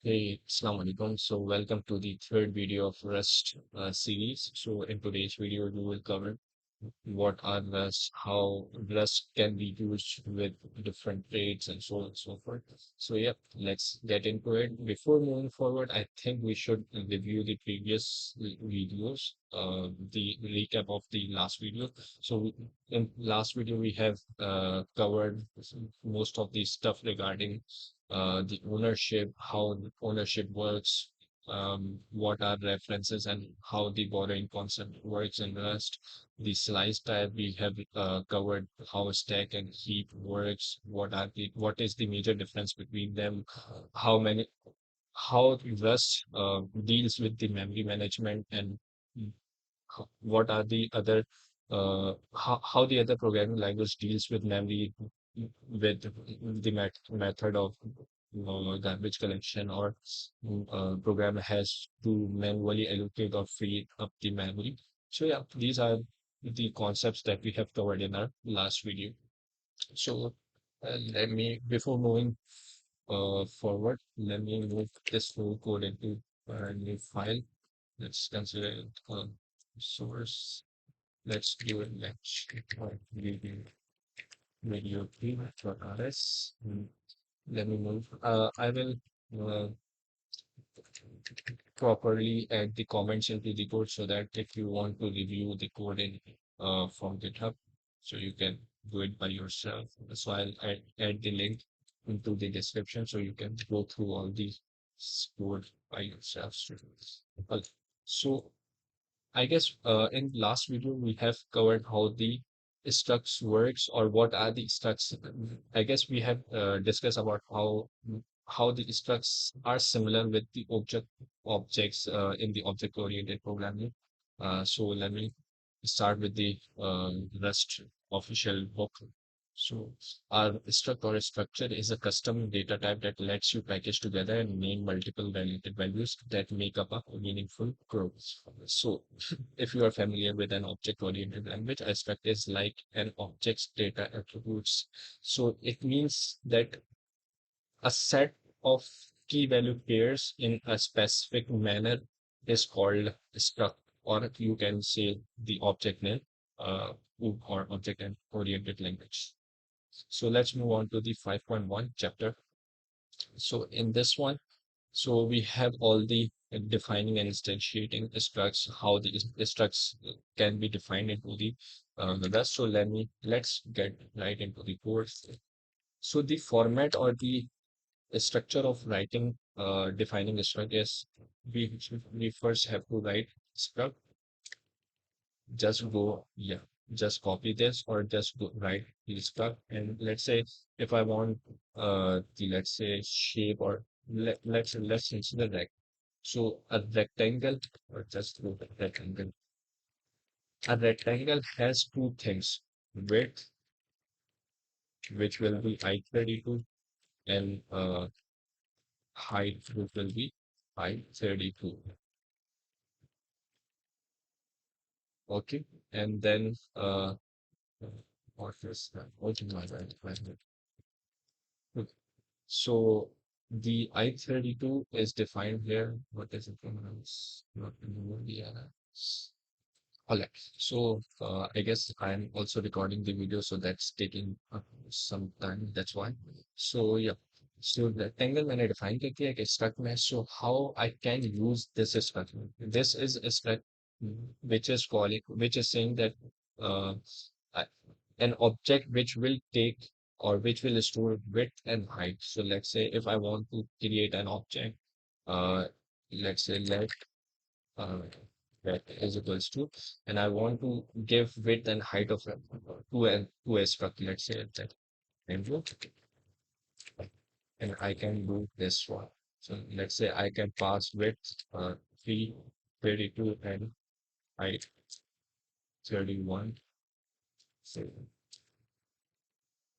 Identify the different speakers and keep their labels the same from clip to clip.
Speaker 1: Hey, Assalamu alaikum. So, welcome to the third video of Rust series. So, in today's video, we will cover what are Rust, how Rust can be used with different trades, and so on and so forth. So, yeah, let's get into it. Before moving forward, I think we should review the previous videos, the recap of the last video. So, in last video, we have covered most of the stuff regarding the ownership, how the ownership works, what are references, and how the borrowing concept works in Rust. The slice type we have covered how stack and heap works, what is the major difference between them, how many how Rust deals with the memory management, and what are the other how the other programming language deals with memory with the method of garbage collection, or program has to manually allocate or free up the memory. So yeah, these are the concepts that we have covered in our last video. So let me, before moving forward, let me move this whole code into a new file. Let's consider it source. Let's do it next. Video three.rs. Let me move. I will uh, properly add the comments into the code so that if you want to review the code in from GitHub, so you can do it by yourself. So I'll add the link into the description so you can go through all these code by yourself. Okay. So I guess in last video we have covered how the structs works, or what are the structs. I guess we have discussed about how the structs are similar with the objects in the object-oriented programming. So let me start with the Rust official book. So our struct or a structure is a custom data type that lets you package together and name multiple related values that make up a meaningful group. So if you are familiar with an object-oriented language, a struct is like an object's data attributes. So it means that a set of key value pairs in a specific manner is called struct, or you can say the object name, or object and oriented language. So let's move on to the 5.1 chapter. So in this one, so we have all the defining and instantiating structs, how the structs can be defined into the rest. So let's get right into the course. So the format or the structure of writing defining a struct is we first have to write struct. Just go, yeah, just copy this, or just go write the struct. And let's say if I want the, let's say, shape, or let's consider rect. So a rectangle, or just go with rectangle. A rectangle has two things: width, which will be I32, and height, which will be I32. Okay, and then what is that? What is my right? Okay. So the I32 is defined here. What is it pronounced? Not yeah. Okay. So I guess I'm also recording the video, so that's taking some time. That's why. So yeah. So rectangle when I define it here, get struct mesh. So how I can use this struct? This is a struct which is calling, which is saying that uh, I- an object which will take, or which will store width and height. So let's say if I want to create an object, uh, let's say uh, let is equals to, and I want to give width and height of it to a struct. Let's say that envelope, and I can do this one. So let's say I can pass width 332 and height 31. So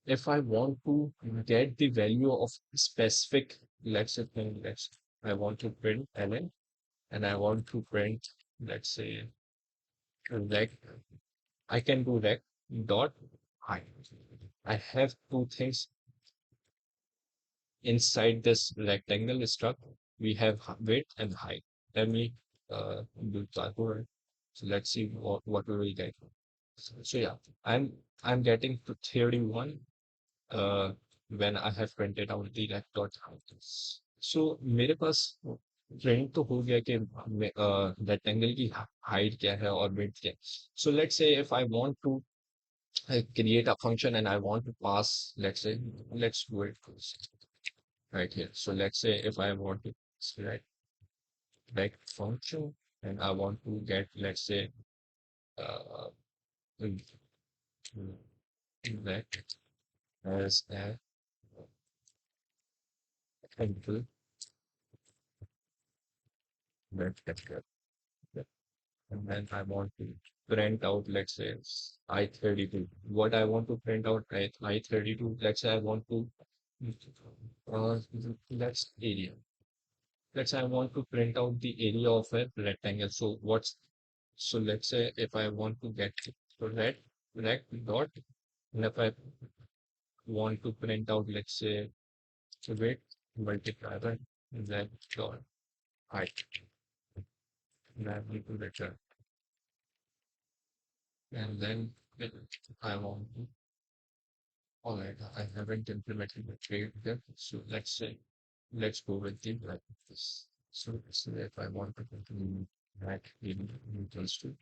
Speaker 1: if I want to get the value of specific, let's say thing, I want to print ln, and I want to print, let's say, rec. I can do rec dot height. I have two things inside this rectangle struct. we have width and height. Let me do calculate. So let's see what we will get. So yeah, I'm getting to 31 uh, when I have printed out the rect dot height. So मेरे पास print तो हो गया कि rectangle की height क्या है और width क्या है. So let's say if I want to create a function and I want to pass, let's do it right here. So let's say if I want to select rect function and I want to get, let's say, uh, rect as a simple rectangle. And then I want to print out, let's say, I32. What I want to print out, right? I32, let's say I want to, uh, let's area. Let's say I want to print out the area of a rectangle. So let's say if I want to get so rect dot, and if I want to print out, let's say, width multiply by rect dot height, and I need to return. And then if I want to, all right, I haven't implemented the trade yet. So let's go with the like this. So if I want to continue that in equals to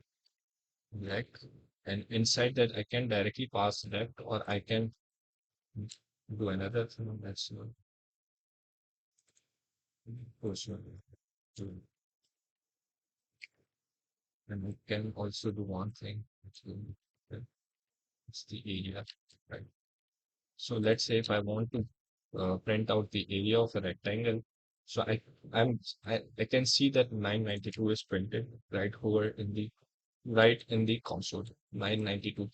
Speaker 1: rect, and inside that I can directly pass rect, or I can do another thing that's personal. So, and we can also do one thing, which it's the area, right? So let's say if I want to print out the area of a rectangle, so I can see that 992 is printed right in the console. 992.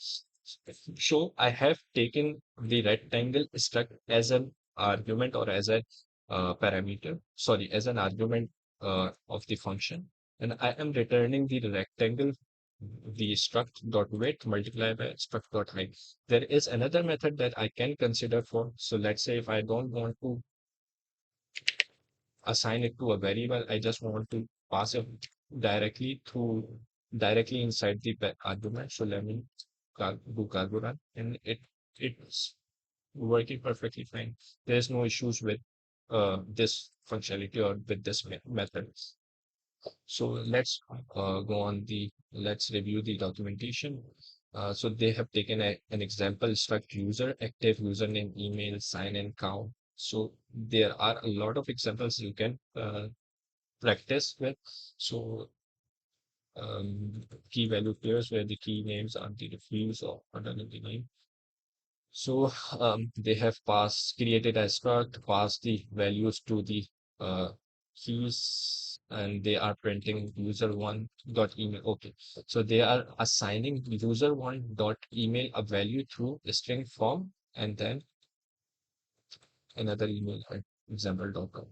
Speaker 1: So I have taken the rectangle struct as an argument or as a parameter, sorry, as an argument of the function, and I am returning the rectangle, the struct dot width multiplied by struct dot height. There is another method that I can consider for. So let's say if I don't want to assign it to a variable, I just want to pass it directly through directly inside the argument. So let me do cargo run, and it's working perfectly fine. There's no issues with this functionality or with this method. So let's review the documentation. So they have taken an example struct user, active username, email, sign in, count. So there are a lot of examples you can practice with. So key value pairs where the key names are the refuse or underneath the name. So they have created a struct, passed the values to the uh, keys, and they are printing user one dot email. Okay, so they are assigning user one dot email a value through a string form, and then another email at example.com.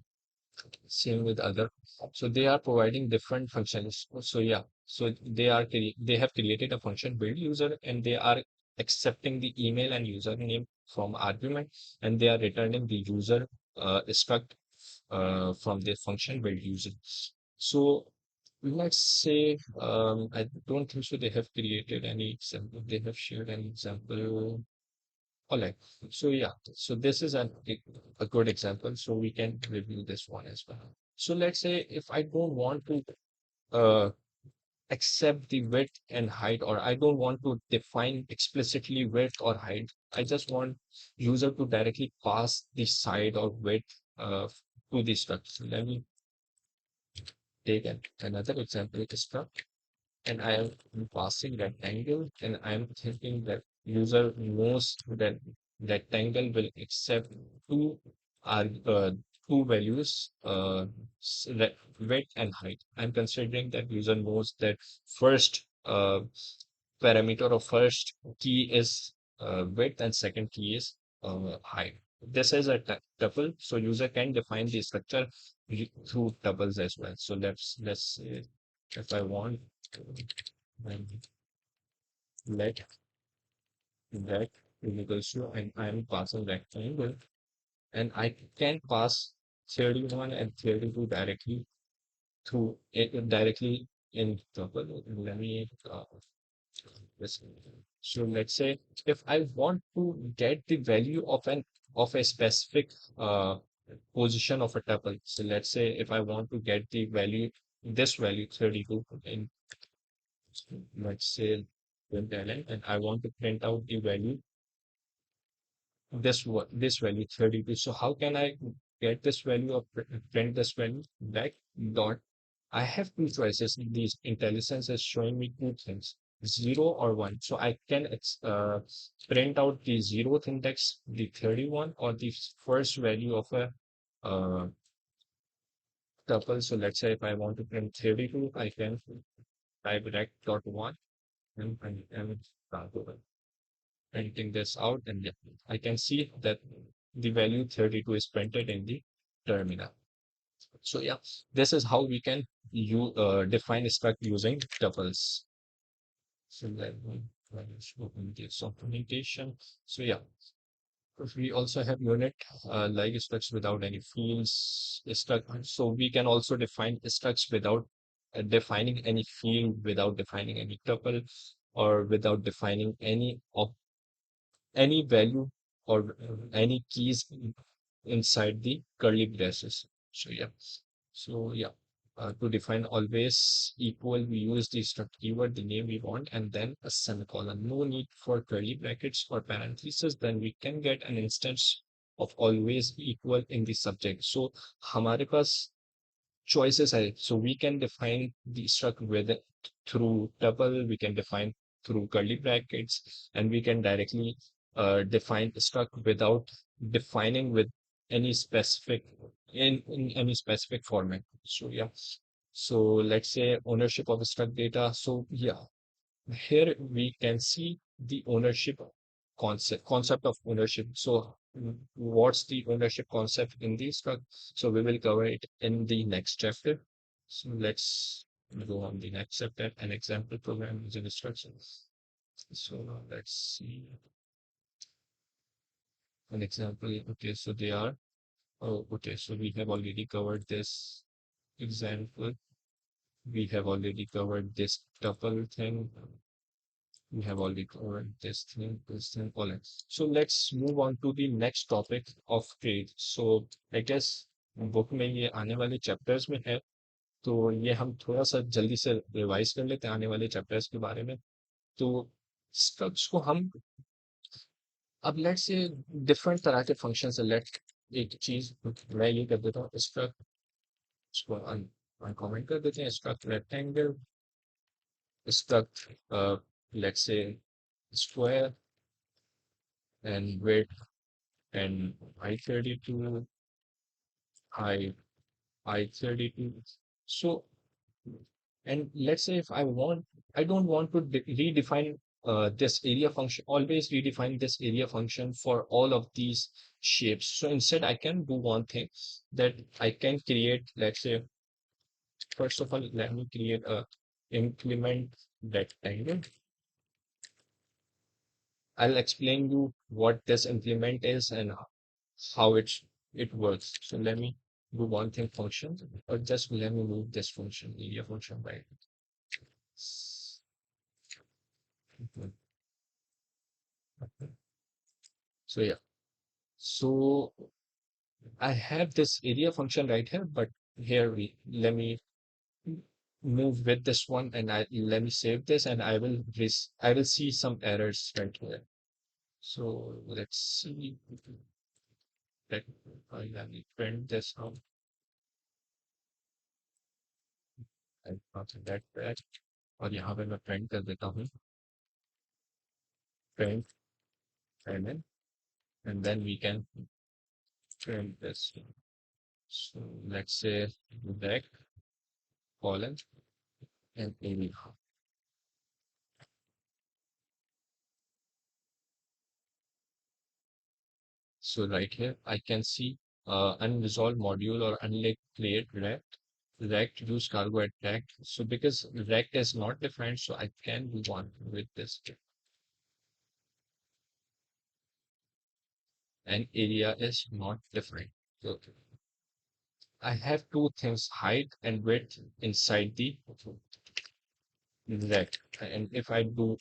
Speaker 1: Same with other. So they are providing different functions. So yeah, so they have created a function build user, and they are accepting the email and username from argument, and they are returning the user struct from the function build user. So let's say I don't think so they have created any example. They have shared an example. All right. So yeah, so this is a good example. So we can review this one as well. So let's say if I don't want to uh, accept the width and height, or I don't want to define explicitly width or height, I just want user to directly pass the side or width to the structure. Let me take another example struct, and I am passing rectangle, and I am thinking that user knows that rectangle will accept two uh, two values, width and height. I'm considering that user knows that first parameter or first key is width and second key is height. This is a tuple, so user can define the structure through tuples as well. So let's say if I want then let that is equals to, and I'm passing rectangle, and I can pass 31 and 32 directly through it directly in tuple. Let me this. So let's say if I want to get the value of a specific position of a tuple. So let's say if I want to get the value, this value 32 in, let's say, println, and I want to print out the value, this value 32. So how can I get this value or print this value? Like dot, I have two choices. These IntelliSense is showing me two things, 0 or 1. So I can print out the 0th index, the 31, or the first value of a uh, tuple. So let's say if I want to print 32, I can type rect.1 and start over printing this out, and yeah, I can see that the value 32 is printed in the terminal. So yeah, this is how we can define struct using tuples. So let's open this documentation. So yeah, we also have unit like structs without any fields. Struct, so we can also define structs without defining any field, without defining any tuple, or without defining any value or any keys inside the curly braces. So yeah, so yeah, to define always equal, we use the struct keyword, the name we want, and then a semicolon. No need for curly brackets or parentheses. Then we can get an instance of always equal in the subject. So हमारे पास choices are, so we can define the struct with through tuple, we can define through curly brackets, and we can directly define struct without defining with any specific in any specific format. So yeah, so let's say ownership of struct data. So yeah, here we can see the ownership concept of ownership. So what's the ownership concept in the struct? So we will cover it in the next chapter. So let's go on the next chapter, an example program using instructions. So let's see an example. Okay, so they are, oh, okay, so we have already covered this example. We have already covered this tuple thing. We have already covered this thing, all right. So let's move on to the next topic of trade. So I guess book में ये आने वाले chapters में है, तो ये हम थोड़ा सा जल्दी से रिवाइज कर लेते हैं आने वाले चैप्टर्स के बारे में. तो स्ट्रक्ट्स को हम अब लेट्स से डिफरेंट तरह के फंक्शन से लेट एक चीज मैं ये कर देता हूँ स्ट्रक्ट इसको अनकमेंट कर देते हैं struct rectangle struct let's say square and width and I32, I I32. So, and let's say if I don't want to redefine this area function, always redefine this area function for all of these shapes. So instead, I can do one thing that I can create, let's say, first of all, let me create a implement rectangle. I'll explain you what this implement is and how it works. So let me do one thing function, or just let me move this function, area function, right? So yeah, so I have this area function right here, but here we let me move with this one, and I let me save this, and I will see some errors right here. So let's see. Let let me print this out. I'll copy that back. और यहाँ पे मैं print कर देता हूँ print payment, and then we can print this. So let's say back colon and area. So right here, I can see unresolved module or uncleared rect. Rect use cargo at rect. So because rect is not defined, so I can do one with this. And area is not defined. So I have two things, height and width inside the rect. And if I do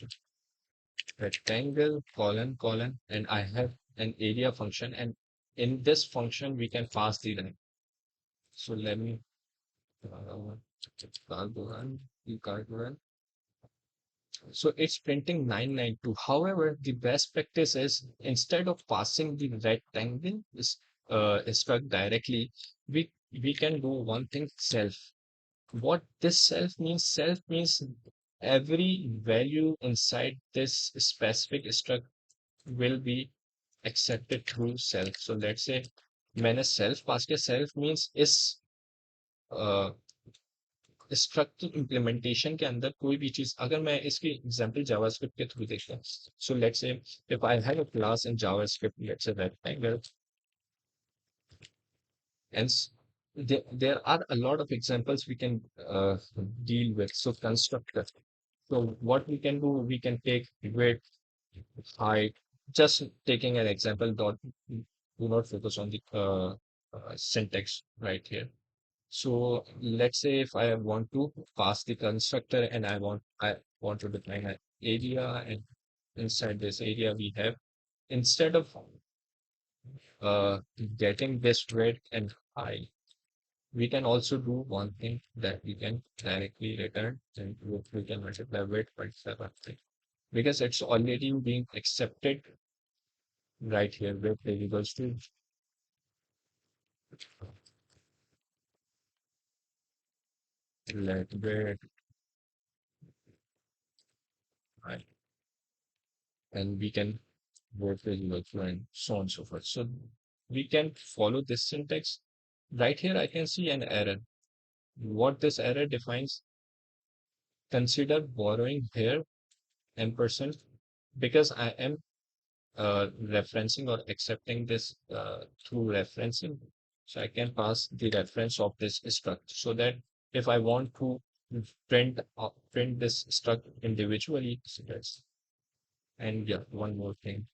Speaker 1: rectangle, colon, and I have an area function, and in this function we can pass the rank. So let me run, you can't run. So it's printing 992. However, the best practice is instead of passing the rectangle struct directly, we can do one thing, self. What this self means every value inside this specific struct will be accepted through self. So let's say मैंने self pass किया, self means इस structure implementation के अंदर कोई भी चीज, अगर मैं इसकी एग्जांपल जावास्क्रिप्ट के थ्रू देखता हूँ, so let's say if I have a class in JavaScript, let's say rectangle, and there are a lot of examples we can deal with. So constructor, so what we can do, we can take width, height, just taking an example, dot, do not focus on the syntax right here. So let's say if I want to pass the constructor and I want to define an area, and inside this area we have, instead of uh, getting this width and height, we can also do one thing, that we can directly return, and we can multiply width by 7, because it's already being accepted right here. Width is equals to let width, height, and we can workplace workflow and so on and so forth. So we can follow this syntax. Right here, I can see an error. What this error defines, consider borrowing here ampersand, because I am referencing or accepting this through referencing. So I can pass the reference of this struct, so that if I want to print this struct individually, so that's, and yeah, one more thing.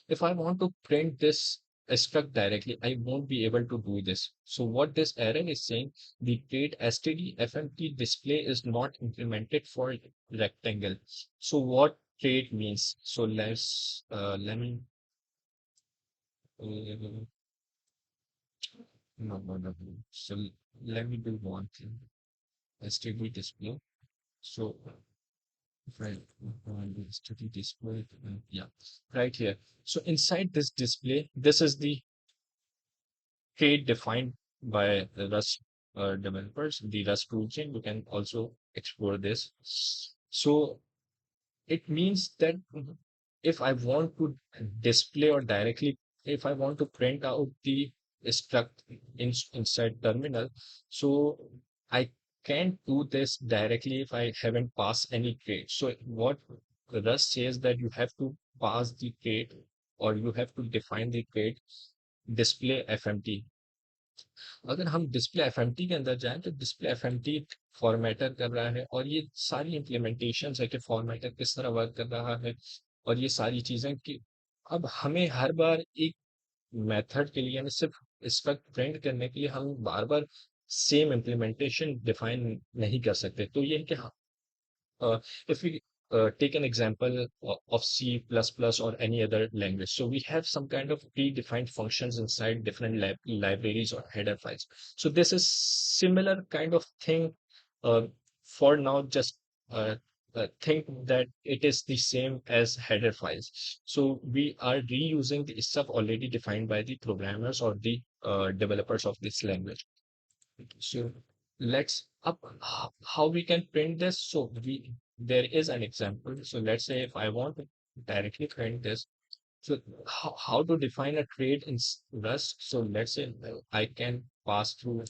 Speaker 1: If I want to print this struct directly, I won't be able to do this. So what this error is saying, the trait std fmt display is not implemented for rectangle. So what trait means? So let me uh, no. So let me do one thing. Std display. So if I want std display, yeah, right here. So inside this display, this is the trait defined by the Rust developers, the Rust toolchain. You can also explore this. So it means that if I want to display or directly, if I want to print out the struct inside terminal, so I can't do this directly if I haven't passed any trait. So what Rust says, that you have to pass the trait, or you have to define the trait display fmt. अगर हम display FMT के अंदर जाएं, तो display FMT formatter कर रहा है, और ये सारी इम्प्लीमेंटेशन है कि फॉर्मेटर किस तरह वर्क कर रहा है, और ये सारी चीजें कि अब हमें हर बार एक मेथड के लिए, यानी सिर्फ स्ट्रक्ट प्रिंट करने के लिए हम बार बार सेम इम्प्लीमेंटेशन डिफाइन नहीं कर सकते. तो ये है कि if we take an example of C++ or any other language, so we have some kind of predefined functions inside different libraries or header files. So this is similar kind of thing. Uh, for now, just think that it is the same as header files. So we are reusing the stuff already defined by the programmers or the developers of this language. So let's up how we can print this. So there is an example. So let's say if I want to directly print this, so how to define a trait in Rust. So let's say I can pass through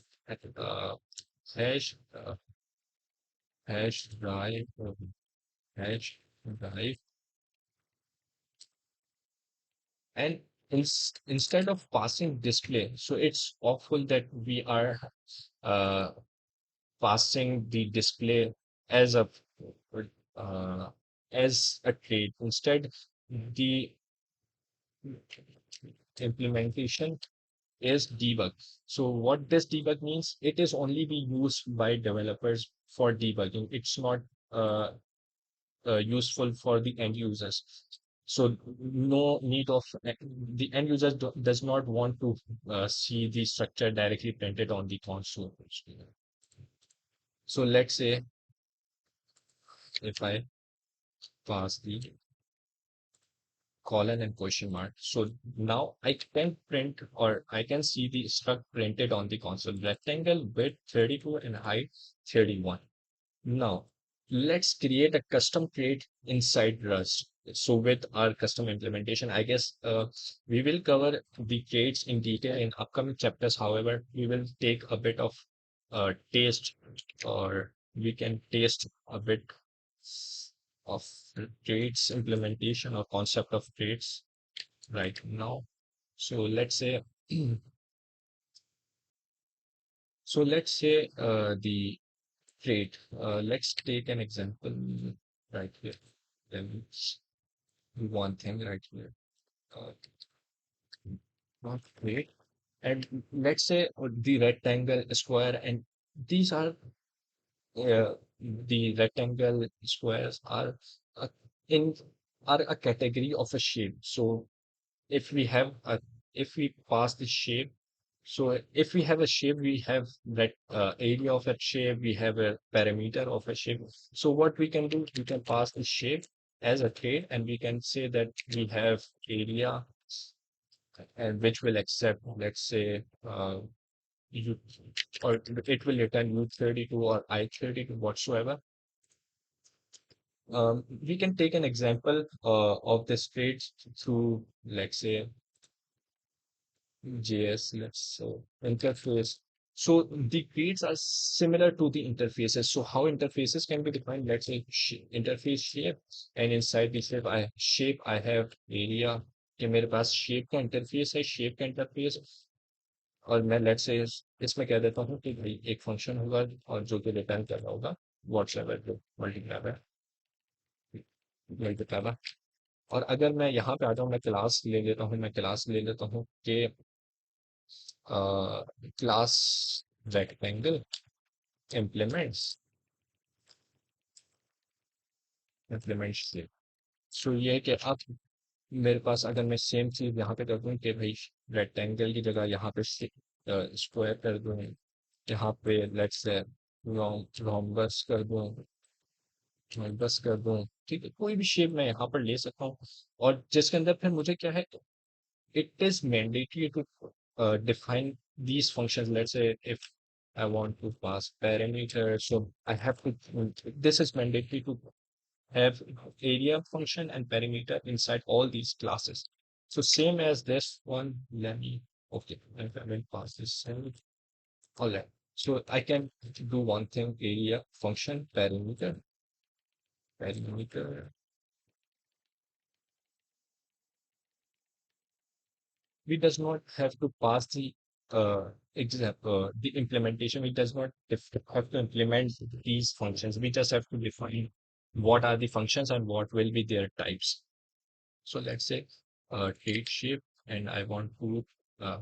Speaker 1: uh, hash hash drive hash drive, and instead of passing display, so it's awful that we are uh, passing the display as a uh, as a trait. Instead, the implementation is debug. So what this debug means, it is only be used by developers for debugging. It's not uh, useful for the end users. So no need of the end user does not want to see the structure directly printed on the console. So let's say if I pass the colon and question mark. So now I can print or I can see the struct printed on the console. Rectangle width 32 and height 31. Now let's create a custom crate inside Rust. So with our custom implementation, I guess we will cover the crates in detail in upcoming chapters. However, we will take a bit of taste, or we can taste a bit of traits implementation or concept of traits right now. So let's say, the trait. Let's take an example right here. Then one thing right here. Uh, Not trait. And let's say the rectangle, square, and these are the rectangle squares are a, in are a category of a shape. So if we have a if we pass the shape, so if we have a shape, we have that area of that shape, we have a parameter of a shape. So what we can do, we can pass the shape as a trait, and we can say that we have area, and which will accept, let's say, u, or it will return u32 or I32 whatsoever. We can take an example of this trait through, let's say, JS, let's so interface. So the creeds are similar to the interfaces. So how interfaces can be defined? Let's say interface shape, and inside the shape I have area कि मेरे पास shape का interface है, shape का interface, और मैं let's say इसमें कह देता हूँ कि भाई एक function होगा और जो कि return कर रहा होगा whatsoever जो multiply है और अगर मैं यहाँ पे आता हूँ, मैं क्लास ले लेता हूँ, मैं क्लास ले लेता हूँ कि class rectangle implements shape. So ये है कि अब मेरे पास अगर मैं सेम चीज यहाँ पे कर दूं कि भाई रेक्टेंगल की जगह यहाँ पे स्क्वायर कर दूं, यहाँ पे लेट्स से रोम्बस कर दूं, रोम्बस कर दूं, ठीक है, कोई भी शेप मैं यहाँ पर ले सकता हूँ, और जिसके अंदर फिर मुझे क्या है, it is mandatory to define these functions. Let's say if I want to pass parameter, so I have to, this is mandatory to have area function and parameter inside all these classes. So same as this one, let me, okay, I will pass this. All right. So I can do one thing, area function, parameter, we does not have to pass the the implementation. We does not have to implement these functions. We just have to define what are the functions and what will be their types. So let's say trait shape, and I want to uh,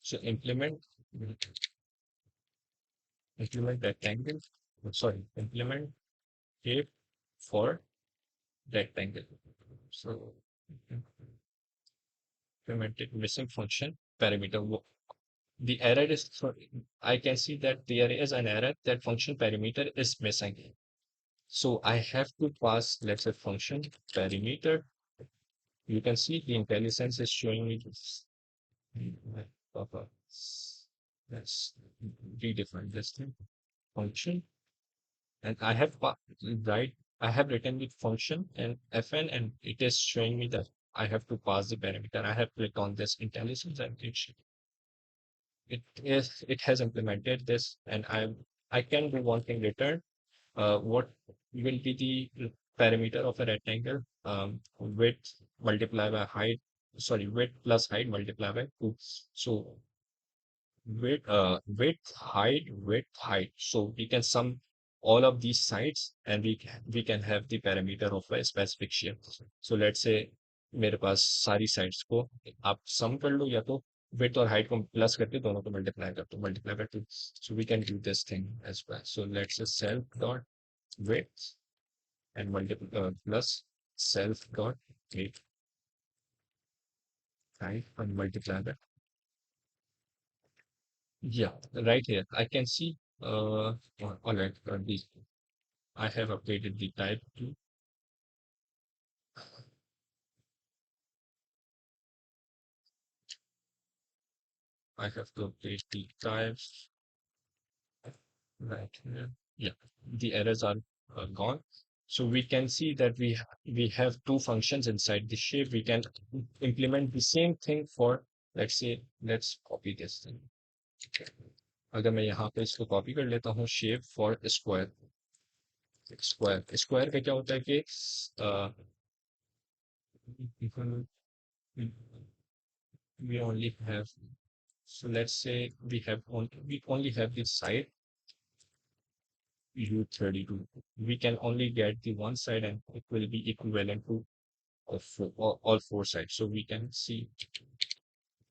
Speaker 1: so implement rectangle. Sorry, implement shape for rectangle. So implemented missing function parameter. The error is, so I can see that there is an error that function parameter is missing. So I have to pass, let's say, function parameter. You can see the IntelliSense is showing me this. Let's redefine this thing. Function, and I have right. I have written the function and fn, and it is showing me that I have to pass the parameter. I have clicked on this IntelliSense, and it has implemented this, and I can do one thing, return what will be the parameter of a rectangle, width multiplied by height, sorry, width plus height multiplied by 2. So width height, so we can sum all of these sides, and we can have the parameter of a specific shape. So let's say मेरे पास सारी sides को आप sum कर लो, या तो width और height को plus करके दोनों को multiply by 2. So we can do this thing as well. So let's say self dot width and plus self dot height and multiply by. Yeah, right here I can see. All right. I have updated the type to. I have to update the types right here. Yeah, the errors are gone. So we can see that we have two functions inside the shape. We can implement the same thing for, let's say, let's copy this thing. अगर मैं यहाँ पे इसको copy कर लेता हूँ shape for square का क्या होता है कि we only have, so let's say we only have this side U32. We can only get the one side and it will be equivalent to all four sides. So we can see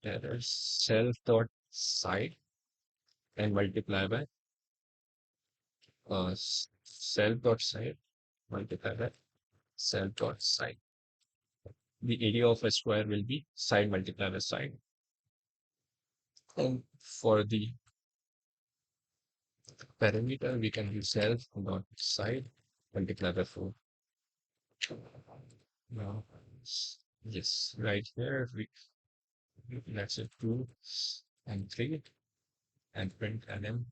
Speaker 1: that as self dot side and multiply by self dot side multiply by self dot side. The area of a square will be side multiplied by side. And for the parameter, we can use self dot side multiply by 4. Now, yes, right here, let's say 2 and 3 and print lm.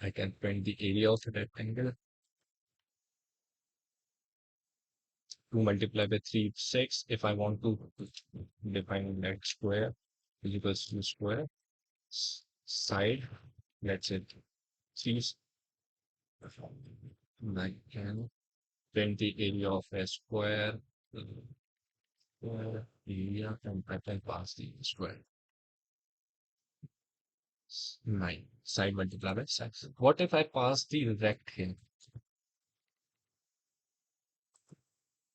Speaker 1: I can print the area of a rectangle. 2 multiplied by 3 6. If I want to define that square is equals to square side, let's say 3. I can print the area of a square area and I can pass the square 9 side multiplied by side. What if I pass the rect here?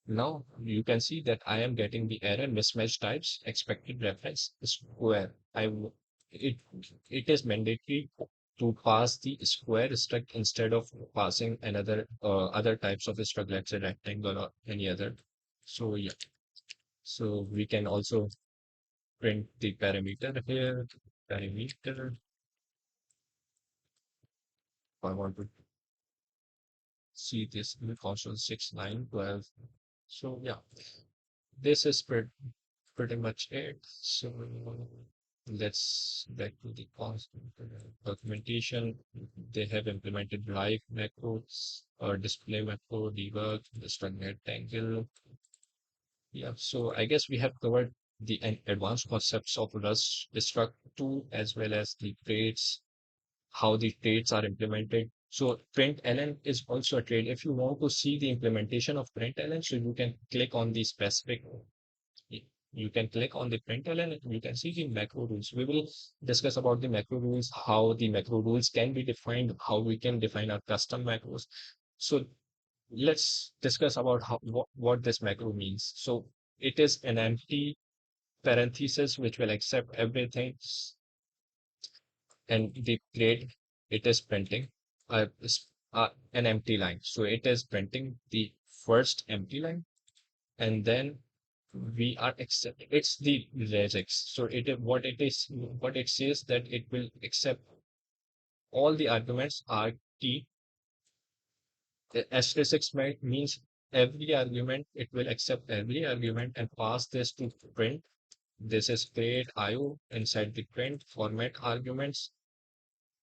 Speaker 1: Now you can see that I am getting the error mismatch types expected reference square. It it is mandatory to pass the square struct instead of passing another other types of struct, let's say rectangle or any other. So yeah, so we can also print the parameter here. Parameter. I want to see this in console 6 9 12. So yeah, this is pretty much it. So let's back to the documentation. They have implemented Derive macros or display macro, debug, the struct rectangle. Yeah, so I guess we have covered the advanced concepts of Rust struct 2 as well as the traits, how the traits are implemented. So println is also a trait. If you want to see the implementation of println, so you can click on the specific, you can click on the println and you can see the macro rules. We will discuss about the macro rules, how the macro rules can be defined, how we can define our custom macros. So let's discuss about what this macro means. So it is an empty parenthesis which will accept everything, and the plate it is printing an empty line. So it is printing the first empty line, and then we are accepting it's the regex. So what it says that it will accept all the arguments are t. The asterisk means every argument, it will accept every argument and pass this to print. This is create IO inside the print format arguments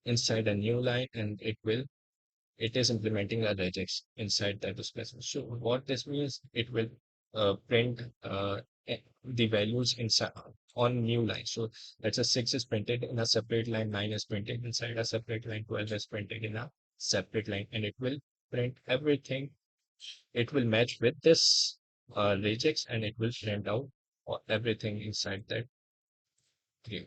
Speaker 1: inside a new line, and it is implementing a regex inside that specific. So what this means, it will print the values inside on new line. So let's say 6 is printed in a separate line, 9 is printed inside a separate line, 12 is printed in a separate line, and it will print everything. It will match with this regex, and it will print out everything inside that tree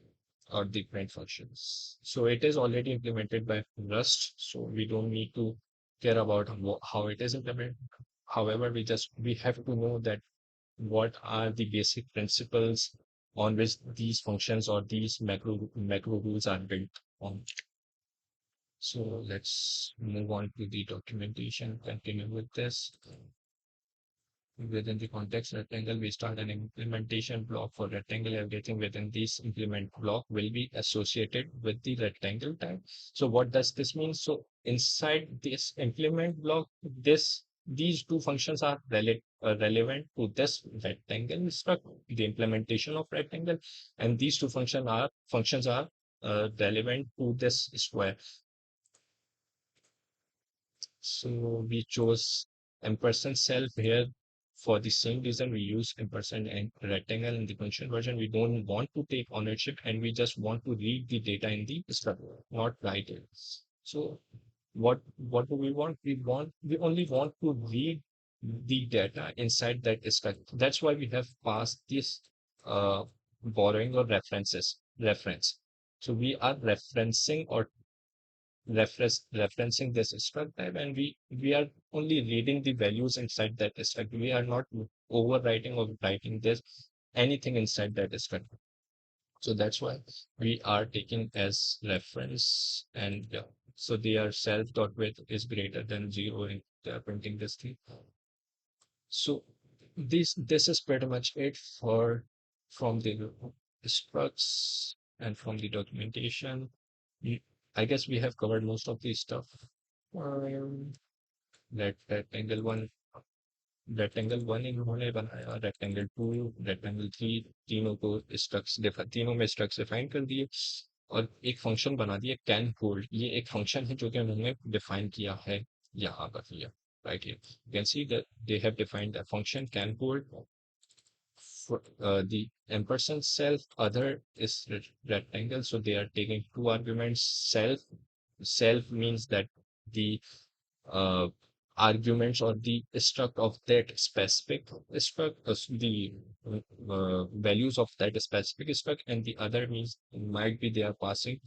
Speaker 1: or the print functions. So it is already implemented by Rust, so we don't need to care about how it is implemented. However, we have to know that what are the basic principles on which these functions or these macro rules are built on. So let's move on to the documentation, continue with this. Within the context rectangle, we start an implementation block for rectangle. Everything within this implement block will be associated with the rectangle type. So what does this mean? So inside this implement block, these two functions are relevant to this rectangle struct, the implementation of rectangle, and these two functions are relevant to this square. So we chose ampersand self here for the same reason we use ampersand and rectangle in the function version. We don't want to take ownership and we just want to read the data in the structure, not write it. So what do we want? We only want to read the data inside that structure. That's why we have passed this borrowing or reference. So we are referencing or referencing this struct type, and we are only reading the values inside that struct. We are not overwriting or writing this anything inside that struct. So that's why we are taking as reference, and so their self dot width is greater than 0 and printing this thing. So this is pretty much it for from the structs and from the documentation. I guess we have covered most of the stuff. Um, rectangle one इन्होंने बनाया, rectangle to, rectangle three, तीनों को तीनों में स्ट्रक्स define कर दिए और एक फंक्शन बना दिया कैन होल्ड. ये एक फंक्शन है जो कि उन्होंने डिफाइन किया है यहाँ पर here, right here. You can see that they have defined a function can hold for the ampersand self, other is rectangle, so they are taking two arguments. Self means that the uh, arguments or the struct of that specific struct, the values of that specific struct, and the other means might be they are passing,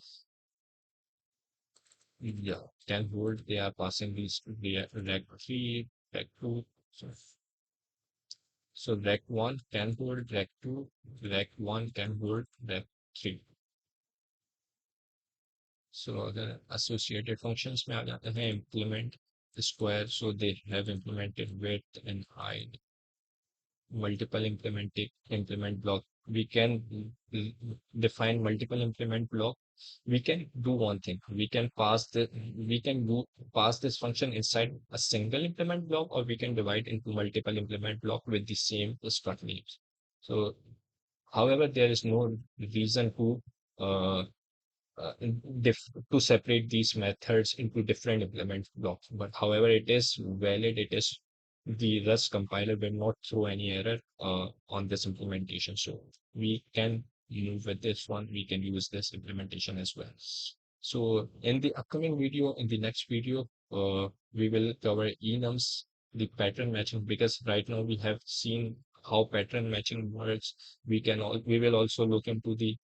Speaker 1: yeah, can hold, they are passing these to the rec3, rec2. So rec1 can hold rec2, rec1 can hold rec3. So the associated functions में आ जाते हैं implement square, so they have implemented width and height. Multiple implement block. We can define multiple implement block. We can do one thing. We can pass this function inside a single implement block, or we can divide into multiple implement block with the same struct names. So, however, there is no reason to uh, uh, to separate these methods into different implement blocks. But however, it is valid. It is the Rust compiler will not throw any error on this implementation. So we can move with this one. We can use this implementation as well. So in the upcoming video, in the next video, we will cover enums, the pattern matching, because right now we have seen how pattern matching works. We will also look into the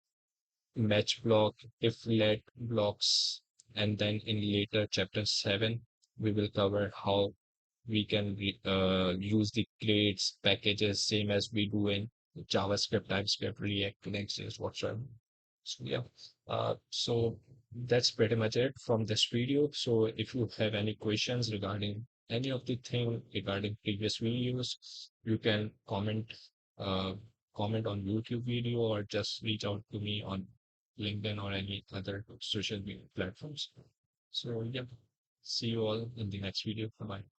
Speaker 1: match block, if let blocks, and then in later chapter 7 we will cover how we can use the crates packages same as we do in JavaScript, TypeScript, React, Next.js, whatsoever. So yeah, so that's pretty much it from this video. So if you have any questions regarding any of the thing regarding previous videos, you can uh, comment on YouTube video or just reach out to me on LinkedIn or any other social media platforms. So yeah, see you all in the next video. Bye bye.